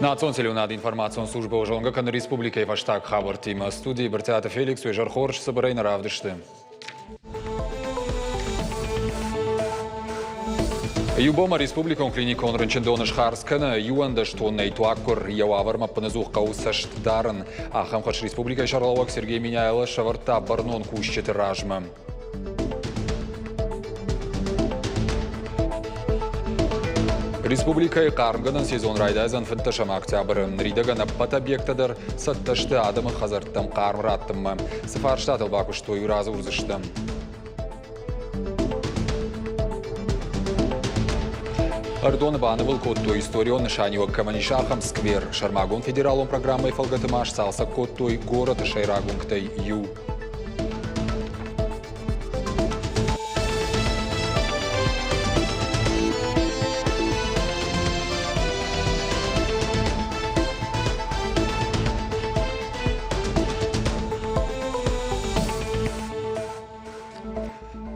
Национ селюнад информацион служба ожонга кан республика и ваштаг хабар тима студии Бертеата Феликс и Жархорш соборейна равдышты. Юбома республикон клиникон рынчендоныш харскана юандаш тонней туаккур яваварма паназух каусашт даран. Ахам хаш республика Шарловак Сергей Миняйла шаварта барнон кущет ражма. Республика и Кармганан сезон райдайзан финташам октябрь. Ридаган аппат объектадар сатташты адамы хазарттам кармраттым. Сыфарштатыл бакушто юразы урзыштым. Ардон Банывал Коттой историон нышанива Каманишахам сквер. Шармагон федералом программой Фалгатымаш салса Коттой город Шайрагунктай ю.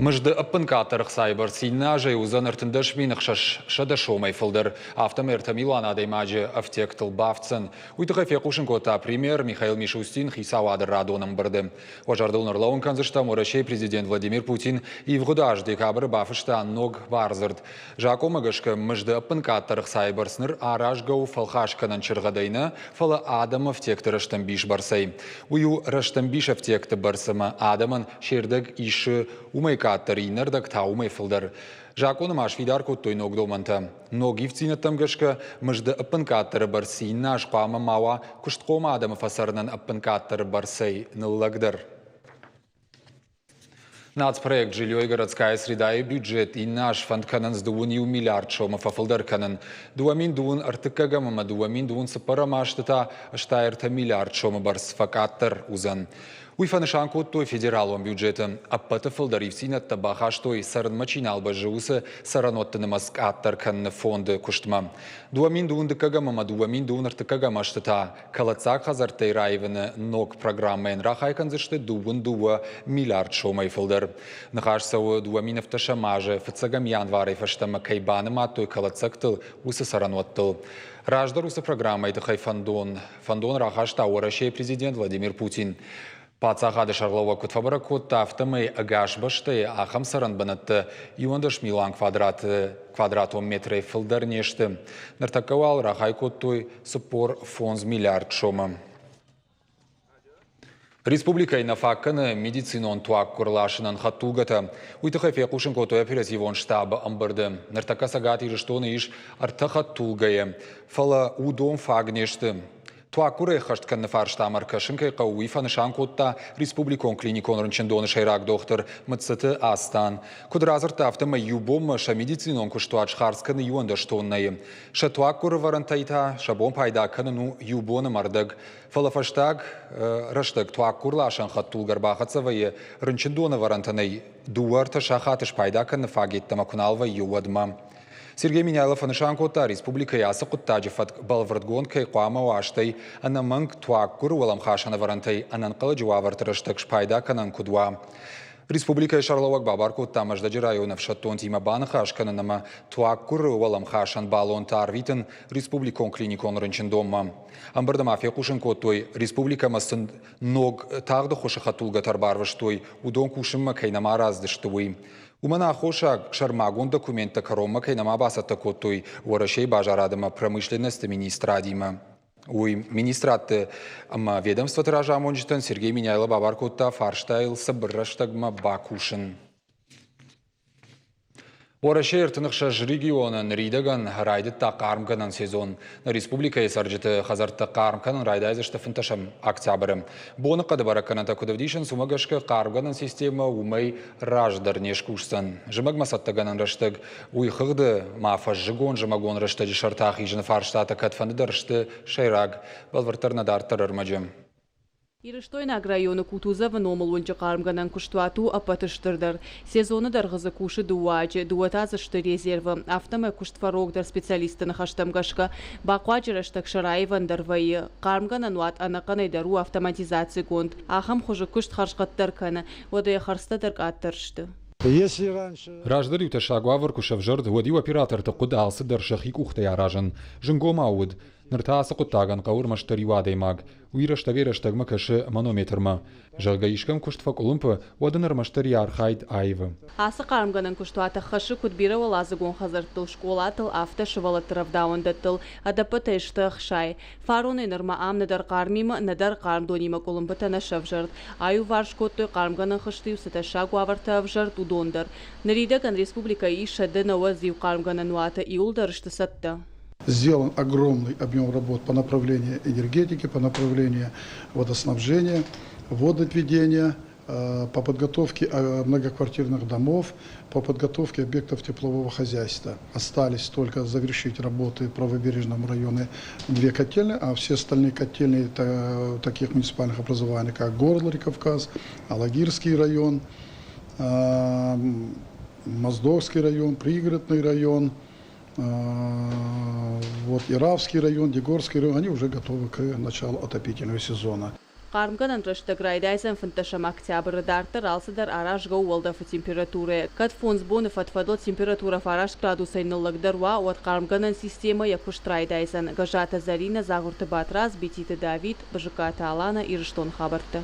Мыжды аппынкатырық сайбар сильна жай узан артындаш минық шадашомай фылдыр. Автомерта Милана даймаджи автектыл бафцын. Уйтыға фекушын кота премьер Михаил Мишустин хисавадыр радоным бұрды. Ожардыл нұрлауын канзышта Морашей президент Владимир Путин и вғудаж декабры бафышта ног барзырд. Жако мыгышка мыжды аппынкатырық сайбар сныр аражгау фалхашканан чырғадайны фала адам автекты раштамбиш барсай. Ую раштамбиш автекты барсыма адамын шердік иші умайка Таринардак таумай филдер. Жаконы маш видар коттой ног доманта. Ноги в цинатам гашка мыжды аппанкаттары барси наш қама мауа куштқома адамы фасарнан аппанкаттары барсай ныллагдыр. Нацпроект «Жилье и городская среда» и бюджет и наш фонд канан с 2 миллиард шома фафылдар канан. 2 миллион артыкагамама 2 миллион сапарамаштата аштайрта миллиард шома барс факаттар узан. Уйфанышан коттой федералом бюджетом аппата фылдар евсинат табахаштой саран мачиналба жаусы сараноттыны маскаттар канны фонды куштма. 2 миллион дыкагамама 2 миллион артыкагамаштата калацак хазартай райвыны ног программаен рахайканзышты 2 миллиард шомай фылдар. Нахашсау 2 минуфташа маже фацагам январай фаштама кайбаны маттой калацактыл усы сараноттыл. Раждар усы программа идыхай фондон. Фондон рахашта Орашей президент Владимир Путин. Пацахады шарлова кутфабара котта автомай агаш башты ахам саран банатты юандаш милан квадратом метрей филдар нешты. Нартакавал рахай коттой супор фонз миллиард шома. Республика и нафакканы медицинон туак курлашынан хаттулгата. Уйтыхай фекушын котой оперативон штаба амбарды. Нартака сагат ирыштоны иш артахаттулгая. Фала удом фагнешты. Туакуры хаштқан фарштамар кашынкай қауи фанышан котта республикон клиникон рынчындоны шайрак доктор мыцыты астан. Кудразырта автома юбом ша медицинон куштуач харсканы юанда штоннайы. Ша туакуры варантайта шабон пайда каныну юбоны мардыг. Фалафаштаг раштыг туакурлашан хаттул гарбахацавайы рынчындоны варантанай дуарта шахатыш пайда каны фагеттама куналва юадма. Сергей Миняйлов анышан кота республика ясы куттаджифат балвардгонкай қуама уаштай ана манг туаккур уаламхашана варантай ананқалы жуавартырыштық шпайда канан кудуа. Республика Шарловак бабар котта маждаджи районов шаттон тима баныха ашкананама туаккур уаламхашан балон тарвитын республикон клиникон рынчындомма. Амбардама фекушын коттой республика масын ног тағды хошахатулга тарбарвыштой удон кушымма кайнама раздыштуй. Умана хоша шармагон документа карома кайнама басата коттой Орашей бажарадама промышленности министра Дима. Уй министраты ведомства тиража монжитан Сергей Миняйло бабар котта фарштайл сабырраштагма бакушын. Орашей ыртынықша регионын рейдаган райдытта қарымганан сезон. Республика есаржыты хазартта қарымганан райдайзышты фынташам октябрым. Боны қады бараканата кудавдишын сумагашка қарымганан система умай раждар нешкушсан. Жымаг масаттаганан раштаг уйхыгды мафа жигон жымагон раштаджи шартах ижын фарштата катфанды дарышты шайраг балвартарна дартар армаджым. Ирыштойнак районы кутуза выномыл ончы қарымганан куштуату апатыштырдар. Сезоны дарғызы кушы дуачы, дуатазышты резервы, автомай куштварогдар специалистыны хаштамгашка, бақуаджыраштак шарайвандар вайы, қарымганан уат анақанайдару автоматизация гонд, ахам хожы кушт харшқаттар каны, водая харстадар аттыршты. Раждар юташагуавар кушавжард водил оператор тақуд алсы даршахик ухтая ражан. Жингома ауд. Ныртаасы құттаган қауыр маштари вадаймаг. Уйраштавераштаг макашы манометрма. Жалгаишкам куштфак олымпы ваданар маштари архайд айвы. Асы қарымганын күштуаты қышы күтбері олазығын қазырттыл школатыл авто шывалаттырав дауындаттыл адапыты ішті қшай. Фаруны нырма амнадар қармимы надар қармдонима колымпы танашав жырт. Аю варшкоттой қарымганын қышты үсіті шагу авартав жырт удондар. Наридаган республика иша дынауы зив қарымганын уаты иулдар ішті сатты. Сделан огромный объем работ по направлению энергетики, по направлению водоснабжения, водоотведения, по подготовке многоквартирных домов, по подготовке объектов теплового хозяйства. Остались только завершить работы в правобережном районе 2 котельные, а все остальные котельные таких муниципальных образований, как Горло-Кавказ, Алагирский район, Моздовский район, Пригородный район, вот Иравский район, Дегорский район, они уже готовы к началу отопительного сезона. Қарымганын рышты грайдайзен фынташам октябрь дартыр алсыдар араш гауалдафы температуры. Кат фонсбоны фатфадол температура фараш градусайнылыгдар ва от қарымганын система якуштрайдайзен. Гажата Зарина, Загурты Батраз, Бетиты Давид, Бажыката Алана и Рыштон Хабарты.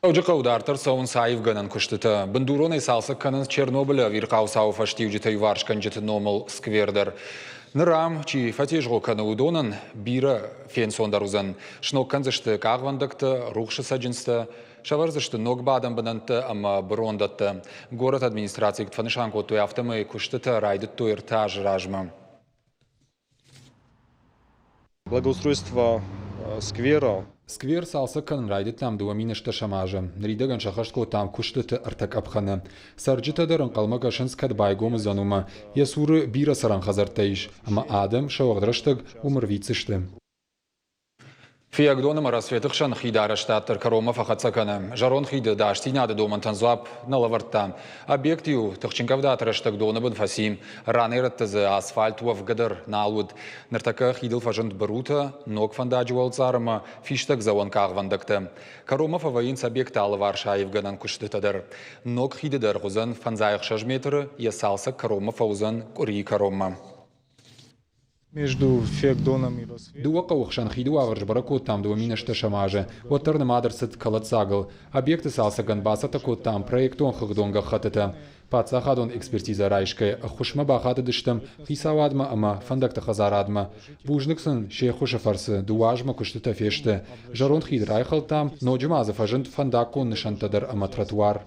Оджықау дартыр сауын сайывганын күштіті. Бындуроны салсы канын Чернобылі вирқау сау фаштивжіті варшкан жіті номыл сквердер. Нырам, чи фатежғо каны удонын бирі фен сондарузын. Шнок канзышты қағвандықты, рухшы саджынсты, шаварзышты ног бадам бінанты, ама брондатты. Город администрации ктфанышан котой автомы күштіті райдыт тойыр таж ражмы. Благоустройство сквера. Сквер салсы канын райдыт там дуаминышты шамажы. Ридаган шахашко там күштіті артак апханы. Сарджыта дарын қалмаға шынскат байгомы занума. Ясуры бира саран хазартайш. Ама адам шауағдырыштыг умыр вицышты. Фиагдоным рассветықшан хидара штаттыр Карома фахатсаканы. Жарон хиды даштинады домантан зуап налавартта. Объектию тықчинкавдатырыштық доныбын фасим. Ранырыттызы асфальт уавгадыр налуд. Ныртака хидыл фажынт барута, ног фандаджу алцарыма, фиштак завон кағвандықты. Карома фаваинс объекты алывар шайывганан күштітадыр. Ног хидыдыр ғузын фанзайық шажметры, ясалса Карома фаузын кури Карома. Между Феагдоном и Рассветом. Дуака ухшан хиду аварж бараку там дуаминышты шамажы. Оттырны мадырсыт калатсагыл. Объекты салса ганбаса таку там проектон хыгдонга хатыта. Паца хадон экспертиза райшкай. Хушма бахаты дыштым. Хисавадма ама фандакта хазарадма. Бужныксын шейхуша фарсы. Дуажма куштыта фешты. Жарон хид райхал там. Но джумазы фажынт фандакун нышантадыр ама тротуар.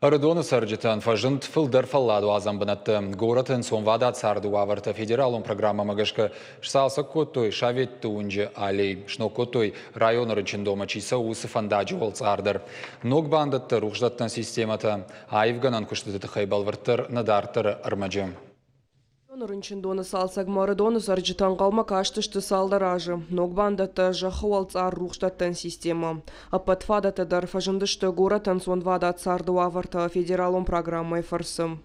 Ардоны сарджитан фажынт фылдар фалладу азамбынатты. Горатын сонвада царду аварта федералон программа магашка шсалса коттой шаветті унжы алей. Шно коттой район рычындома чиса усы фандаджу ол цардар. Ног бандатты рухждаттан системата айвганан күштіті хайбалварттыр надартыр армаджы. Рынчындоны салсаг марадоны сарджитан қалма каштышты салдаражы. Ногбандата жахуал цар рухштаттан система. Апатфадата дар фажындышты горатан сонвада царду аварта федералон программой фарсым.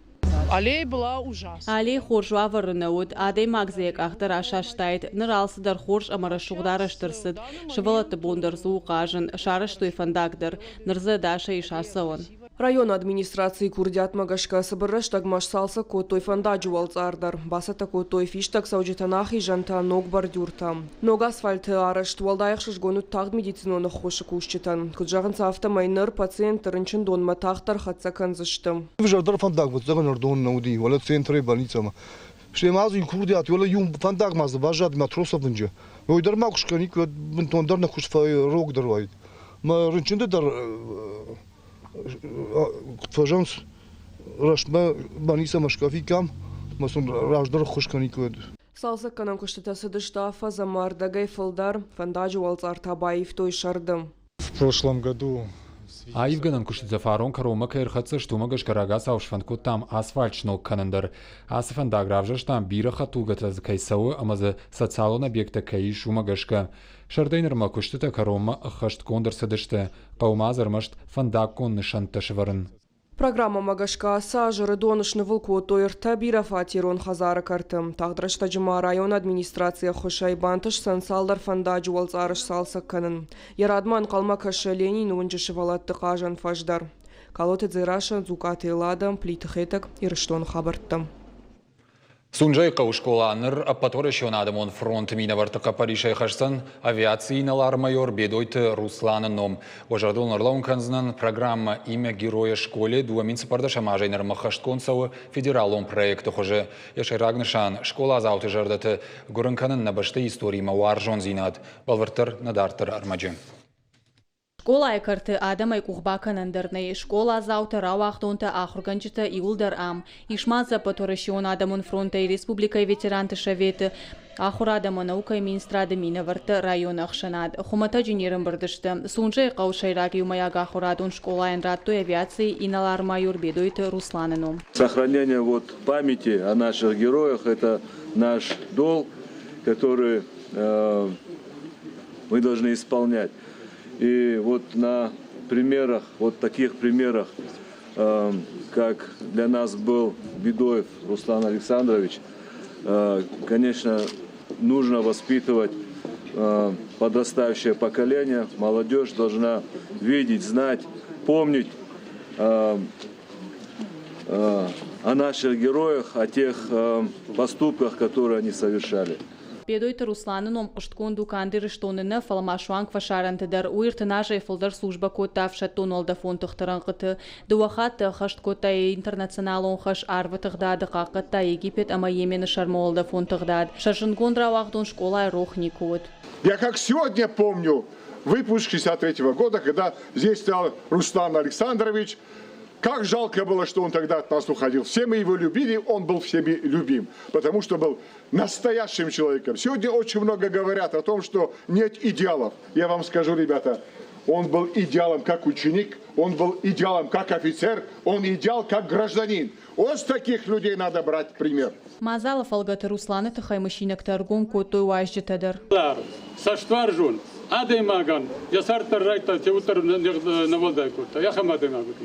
Аллея была ужасна. Аллея хорж аварынауд, адай магзек ахтар ашаштайд, ныралсы дар хорж амара шуғдараштырсыд, шывалаты бондар зуғажын, шарыштой фандагдар, нырзы даша и шарсауын. Район администрации курдят магашка сабырыштаг маш салса котой фандаджу алцардар. Басата котой фиштаг саудитанахи жанта ног бордюрта. Ног асфальты арышт уалдайықшыш гонут тағд медициноны хоши кушчитан. Куджағын автомайныр пациент рынчын донма тақтар хатса канзыштым. Жардар фандаг вот загон ордон науди, вала центре больницама. Штемазу курдят, вала юм фандаг мазы важат матросов инже. Ойдар макушканик вот бунтондар на кушфай рог дарвайд. Ма рынчынды дар Фажанс рашма баниса машкафикам, масон раждар хушканикод. Салса канан куштатасы дышта фазамар дагай фылдар фандаджу алцартабаев той шардым. В прошлом году Айвганан күштіті фарон Карома кайрхатсы штумагаш карага саушфанку там асфальт шнок канандар. Асфанда гравжаш там бира хатулгата кайсауы амазы социалон объекта кай шумагашка. Шардайнырма күштіті Карома хашт кондырсы дышты. Қаумазырмашт фандакон нышанташварын. Программа магашка сажыры донышны вылку тойырта бира фатирон хазары картым. Тағдырышта жыма район администрация хошайбантыш сансалдар фандаджу алцарыш салсак канын. Ярадман қалма кашы Ленин унжышы валатты қажан фаждар. Калоты дзираша зукаты ладам плиты хетак ирыштон хабарттым. Сунжай қауышқоланыр аппаторы шионадымон фронт минавартықа Паришай қашсан авиацийналар майор бедойты Русланы ном. Ожардол Нұрлаун канзынан программа «Имя героя школе» дуамин сыпарда шамажайныр махаштконсауы федералон проекты хожы. Яшай Рагнышан школа азауты жардаты гурынканын набашты истории мауар жон зинат. Балвартыр надартыр армаджы. Школа айкарты адамай кухбаканандырны. Школа завтра рауахдонта ахурганчыта иулдар ам. Ишмаза паторашион адамын фронта и республикай ветеранты шаветы. Ахурадама наукай министрады минаварты район ахшанад. Хумата джинерым бардышты. Сунжай қаушайрак юмаяга ахурадон школаен раттой авиации иналар майор бедойты Русланыном. Сохранение памяти о наших героях – это наш долг, который мы должны исполнять. И на примерах, таких примерах, как для нас был Бедоев Руслан Александрович, конечно, нужно воспитывать подрастающее поколение. Молодежь должна видеть, знать, помнить о наших героях, о тех поступках, которые они совершали. Бедойты Русланыном кушткон дукандыры штонына фаламашуанг вашарантыдар уиртынажай фылдар служба кота фшаттон олда фонтықтырынғыты. Дуахаты хашт кота интернационалон хаш арватығдады қақытта Египет ама Йемені шарма олда фонтықтады. Шашынгон равахдон школа рохни код. Я как сегодня помню выпуск 63-го года, когда здесь стоял Руслан Александрович. Как жалко было, что он тогда от нас уходил. Все мы его любили, он был всеми любим, потому что был настоящим человеком. Сегодня очень много говорят о том, что нет идеалов. Я вам скажу, ребята, он был идеалом как ученик, он был идеалом как офицер, он идеал как гражданин. Вот с таких людей надо брать пример. Мазалов алгаты Русланы тахай мышинок торгон котой уажджетадыр. Саштваржун, адаймаган, ясартар райта теутар навалдайкута, яхамадаймагут.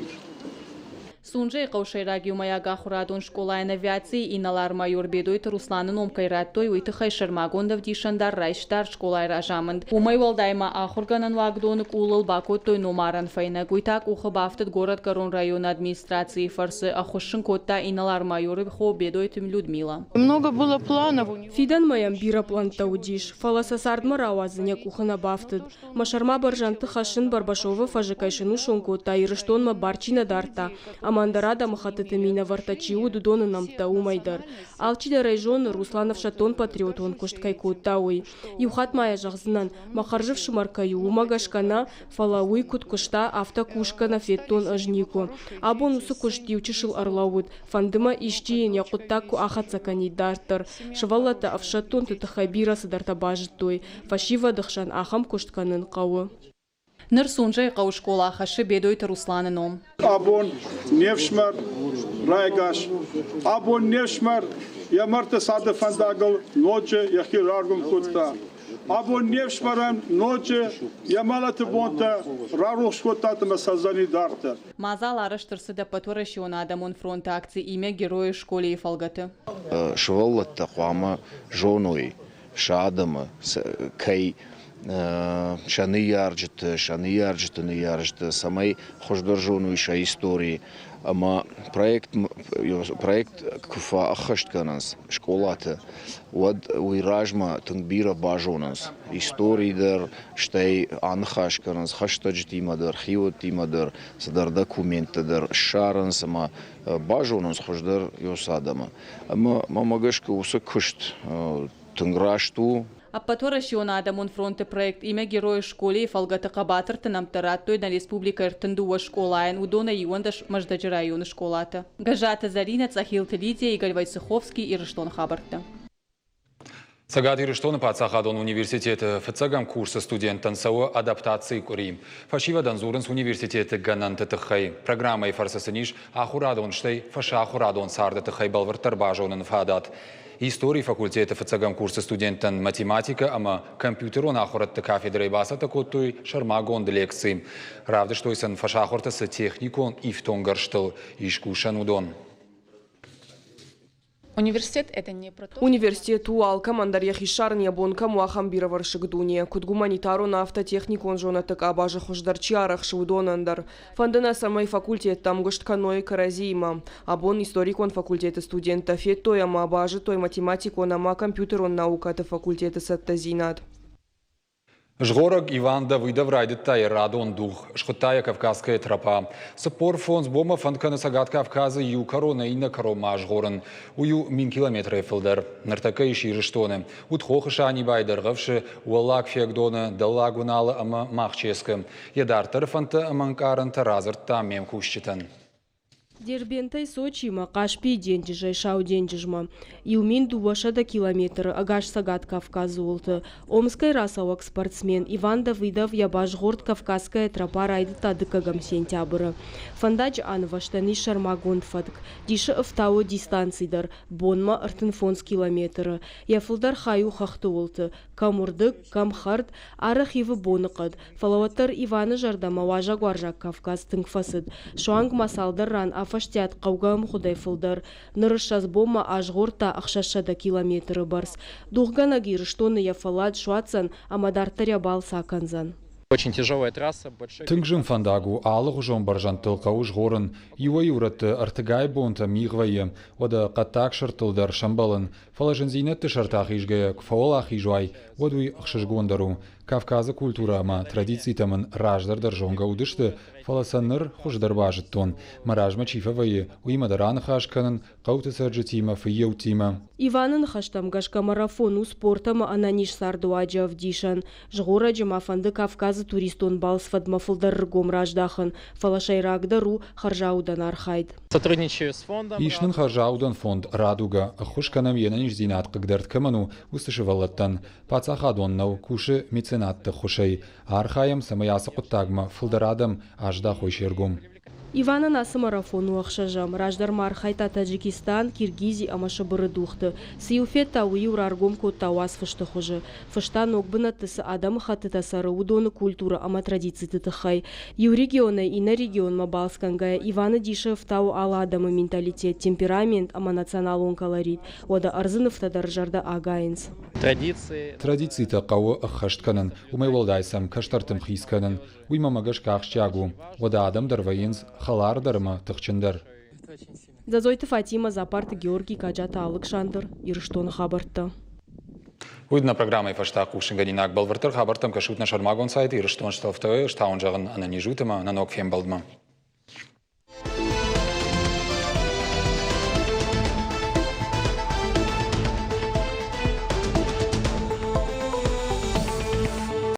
Сунжай қаушайраг юмаяга хурадон школаен авиации иналар майор бедойты Русланын омкайраттой уйтыхай шармагондав дишандар райштар школай ражамынд. Умай валдайма ахурганан вагдонық улыл бакоттой номаран файна. Гуйтак ухы бафтыд город Гарон район администрации фарсы ахушын котта иналар майоры хо бедойтым Людмила. Много было планов. Фидан маям бира планта удиш. Фаласа сардма равазыня кухана бафтыд. Машарма баржанты хашын Барбашова фажикайшыну шонкота ирыштонма барчина дарта. Мандарада махатыты мина вартачиу дудоны намта умайдар. Алчида райжон Русланов шатон патриотон кушткай коттауй. Юхат мая жағзынан махаржыв шумаркаю умагашкана фалауй куткушта автокушкана феттон ажнику. Абон усы куштиу чышыл арлауд. Фандыма ишчиен якуттаку ахатсакани дартар. Шывалата авшатон тытахайбира садарта бажыттой. Фашива дыхшан ахам куштканын қауы. Ныр сунжай қаушкола хашы бедойты Русланыном. Абон невшмар райгаш, абон невшмар ямарта сады фандагал ноче яхираргум кутта. Абон невшмаран ноче ямалаты бонта рарух шкотаты масазани дарта. Мазал арыштырсы да патуарашион адамон фронта акции имя героя школе и фалгаты. Шваллатта қуама жоной шадама кай шаны ярджыты, самай хождоржону иша истории. Ама проект куфа ахаштканас школаты. Уад уиражма тангбира бажонас. Истории дар штай анхашканас, хаштаджтимадар, хиотимадар, садар документы дар шаранс, ама бажонас хождор йосадама. Ама мамагашка уса кушт танграшту. Аппаторашион адамон фронте проект имя героя школе и фалгаты қабатыр тынамтараттой на республика иртындуа школаен удона юандаш маждаджи районы школата. Гажата Зарина, Цахил Телидия, Игорь Вайцеховский и Рыштон Хабарта. Сагат Ирыштон Пацахадон университеты фцагам курсы студентан сауы адаптации курим. Фашива Данзурынс университеты ганан тытыхай. Программа и фарсасыниш ахурадон штай фаша ахурадон сарды тыхай балвартар бажонын фадат. Истории факультета фцагам курсы студентан математика, ама компьютерон ахуратты кафедрой басата коттой шармагон лекции. Равды что исан фаша ахуртасы техникон и втонгарштыл ишкушан удон. Университет это не про то, Университет уалка мандарьях и шарния бонка муахамбировар шигдуния. Куд гуманитару на автотехнику он жона так абажа хождарчарах шудонандар. Фандана самой факультет там гоштканой каразима. Абон историк он факультета студента фетоя ма абажа той математик он ама компьютер он наука это факультета саттазинат. Жгорок Иван Давыдов райдет тайр радон дух, шхотая Кавказская тропа. Сапор фонд бома фандкана сагат Кавказа ю корона и на корома жгорен. Ую мин километра филдер. Нартака и шириштоны. Утхоха шани байдер гавши уалак феагдона далагунала ама махческа. Ядар тарфанта аманкаран таразар там мем кущитан. Дербентай Сочи ма кашпи деньжай шау деньжма. Илмин дуашада километр агаш сагат Кавказ олты. Омской расовок спортсмен Иван Давыдов ябаш город Кавказская тропа райдет адыкагам сентябрь. Фандач анваштани шармагон фадк. Диша автау дистанцидар. Бонма артенфонс километр. Яфылдар хаю хахты олты. Камурдык, камхард, арахивы боныкад. Фалаваттар Иваны жардама важа гваржак Кавказ тыңфасыд. Шуанг масалдар ран афаштят қаугам худай фылдар. Нырышаз бома ажғорта ақшашада километры барс. Духгана гирыштоны яфалад шуатсан амадартаря бал саканзан. Очень тяжелая трасса. Тынгжын фандагу алых жон баржан тылқау жғорын. Юа юратты артыгай бонта миғвайы. Ода қаттақ шыртылдар шамбалын. Фалажын зейнетті шартақ ижгая кфаолақ ижуай. Одуй ақшыжгондару. Кавказа культура ма традиции тамын раждардар жонга удышты. Фаласанныр хуждар бажыттон. Маражма чифавайы. Уймадаран хашканын. Қауты сарджытима фыеу тима. Иванын хаштам гашка марафону спортама ананиш сардуаджа вдишан. Жғора джама фанды Кавказа туристон балсфад мафылдар гом раждахан. Фалашайрагдару харжаудан архайд. Сотрудничаю с фондом. Ишнын харжаудан фонд Радуга. Хушканам енаниш зинат кагдерт каману устышывалаттан. Пацахадоннау куши меценатты хушай. Архаям самаясы құттагма фылдарадам ажда хойшергум. Ивана насы марафону ақшажам. Раждар мархайта Таджикистан, Киргизия амашабыры духты. Сиуфет тауи ураргом кот тауас фышты хожы. Фышта ногбына тысы адам хаты тасары удоны культура ама традиции тытыхай. Ю регионы и на регион мабалскангая. Ивана дишев тау ала адамы менталитет, темперамент ама националон колорит. Ода арзынов тадар жарда агайнс. Традиции тақауы ақхаштканын. Умай волдайсам каштартым хисканын. Уйма магаш кақшчагу. Ода адам дарвайынз халар дарма тықчындар. Зазойты Фатима Запарты Георгий Каджата Александр Ирштон хабарты. Уйдна программа и фаштақ ушынганинак балвартыр хабартым кашутна шармагон сайты Ирштон шталфтауы штаун жағын ананижутыма нанок фем балдма.